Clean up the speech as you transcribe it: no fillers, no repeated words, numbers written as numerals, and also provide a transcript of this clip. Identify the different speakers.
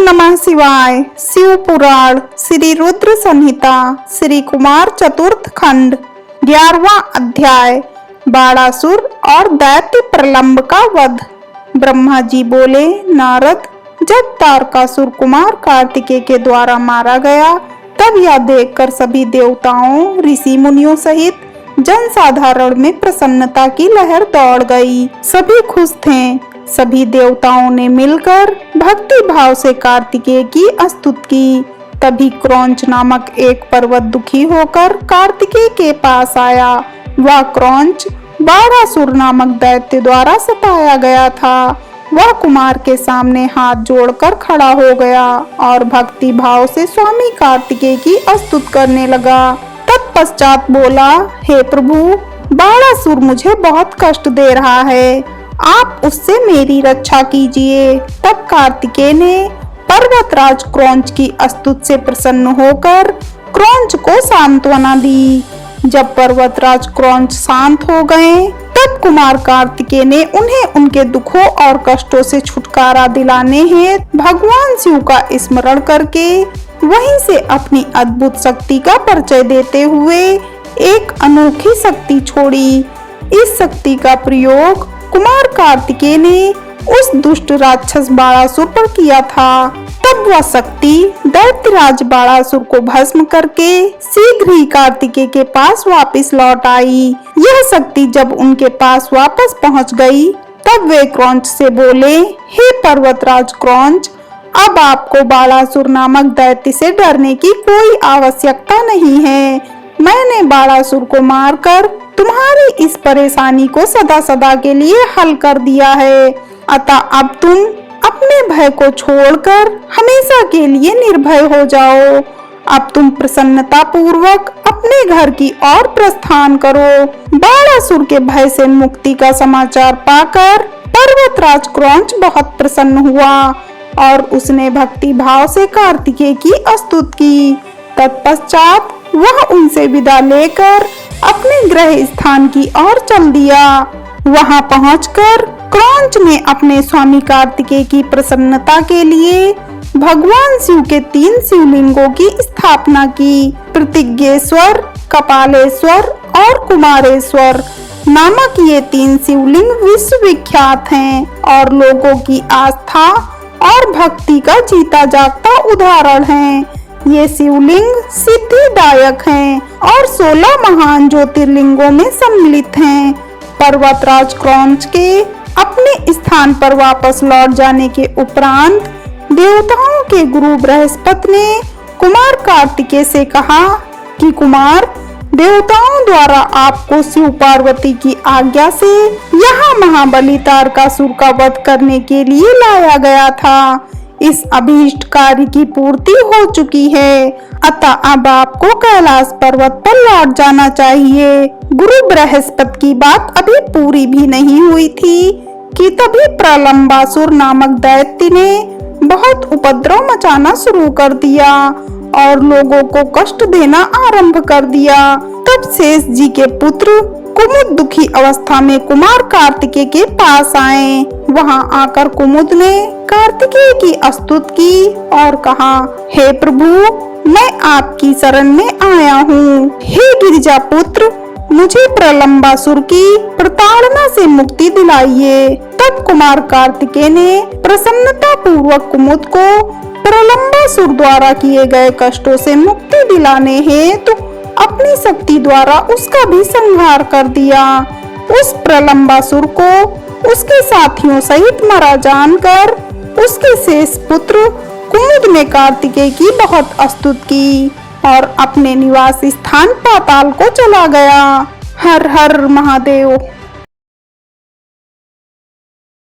Speaker 1: नमः शिवाय। शिव पुराण श्री रुद्र संहिता श्री कुमार चतुर्थ खंड 11वां अध्याय बाणासुर और दैत्य प्रलंब का वध। ब्रह्मा जी बोले, नारद, जब तारकासुर कुमार कार्तिकेय के द्वारा मारा गया तब यह देखकर सभी देवताओं, ऋषि मुनियों सहित जनसाधारण में प्रसन्नता की लहर दौड़ गई। सभी खुश थे। सभी देवताओं ने मिलकर भक्ति भाव से कार्तिकेय की स्तुति की। तभी क्रौंच नामक एक पर्वत दुखी होकर कार्तिकेय के पास आया। वह क्रौंच बाणासुर नामक दैत्य द्वारा सताया गया था। वह कुमार के सामने हाथ जोड़कर खड़ा हो गया और भक्ति भाव से स्वामी कार्तिकेय की स्तुति करने लगा। तत्पश्चात बोला, हे प्रभु, बाणासुर मुझे बहुत कष्ट दे रहा है, आप उससे मेरी रक्षा कीजिए। तब कार्तिकेय ने पर्वतराज क्रौंच की स्तुति से प्रसन्न होकर क्रौंच को सांत्वना दी। जब पर्वतराज क्रौंच शांत हो गए तब कुमार कार्तिकेय ने उन्हें उनके दुखों और कष्टों से छुटकारा दिलाने हेतु भगवान शिव का स्मरण करके वहीं से अपनी अद्भुत शक्ति का परिचय देते हुए एक अनोखी शक्ति छोड़ी। इस शक्ति का प्रयोग कुमार कार्तिकेय ने उस दुष्ट राक्षस बाणासुर पर किया था। तब वह शक्ति दैत्यराज बाणासुर को भस्म करके शीघ्र ही कार्तिकेय के पास वापस लौट आई। यह शक्ति जब उनके पास वापस पहुंच गई तब वे क्रौंच से बोले, हे पर्वतराज क्रौंच, अब आपको बाणासुर नामक दैत्य से डरने की कोई आवश्यकता नहीं है। मैंने बाणासुर को मारकर तुम्हारी इस परेशानी को सदा सदा के लिए हल कर दिया है। अतः अब तुम अपने भय को छोड़कर हमेशा के लिए निर्भय हो जाओ। अब तुम प्रसन्नता पूर्वक अपने घर की ओर प्रस्थान करो। बाणासुर के भय से मुक्ति का समाचार पाकर पर्वतराज क्रौंच बहुत प्रसन्न हुआ और उसने भक्ति भाव से कार्तिकेय की स्तुति की। तत्पश्चात वह उनसे विदा लेकर अपने गृह स्थान की ओर चल दिया। वहां पहुंचकर क्रौंच ने अपने स्वामी कार्तिकेय की प्रसन्नता के लिए भगवान शिव के 3 शिवलिंगों की स्थापना की। प्रतिज्ञेश्वर, कपालेश्वर और कुमारेश्वर नामक ये 3 शिवलिंग विश्व विख्यात हैं और लोगों की आस्था और भक्ति का जीता जागता उदाहरण हैं। ये शिवलिंग सिद्धिदायक हैं और 16 महान ज्योतिर्लिंगों में सम्मिलित हैं। पर्वतराज क्रौंच के अपने स्थान पर वापस लौट जाने के उपरांत देवताओं के गुरु बृहस्पति ने कुमार कार्तिकेय से कहा कि कुमार, देवताओं द्वारा आपको शिव पार्वती की आज्ञा से यहाँ महाबली तारकासुर का वध करने के लिए लाया गया था। इस अभीष्ट कार्य की पूर्ति हो चुकी है, अतः अब आपको कैलाश पर्वत पर लौट जाना चाहिए। गुरु बृहस्पति की बात अभी पूरी भी नहीं हुई थी कि तभी प्रलंबासुर नामक दैत्य ने बहुत उपद्रव मचाना शुरू कर दिया और लोगों को कष्ट देना आरंभ कर दिया। तब शेष जी के पुत्र कुमुद दुखी अवस्था में कुमार कार्तिकेय के पास आए। वहां आकर कुमुद ने कार्तिकेय की स्तुति की और कहा, हे प्रभु, मैं आपकी शरण में आया हूँ। हे गिरिजा पुत्र, मुझे प्रलंबासुर की प्रताड़ना से मुक्ति दिलाइए। तब कुमार कार्तिकेय ने प्रसन्नता पूर्वक कुमुद को प्रलंबासुर द्वारा किए गए कष्टों से मुक्ति दिलाने हेतु अपनी शक्ति द्वारा उसका भी संहार कर दिया। उस प्रलंबासुर को उसके साथियों सहित मरा जानकर उसके शेष पुत्र कुमुद ने कार्तिकेय की बहुत स्तुति की और अपने निवास स्थान पाताल को चला गया। हर हर महादेव।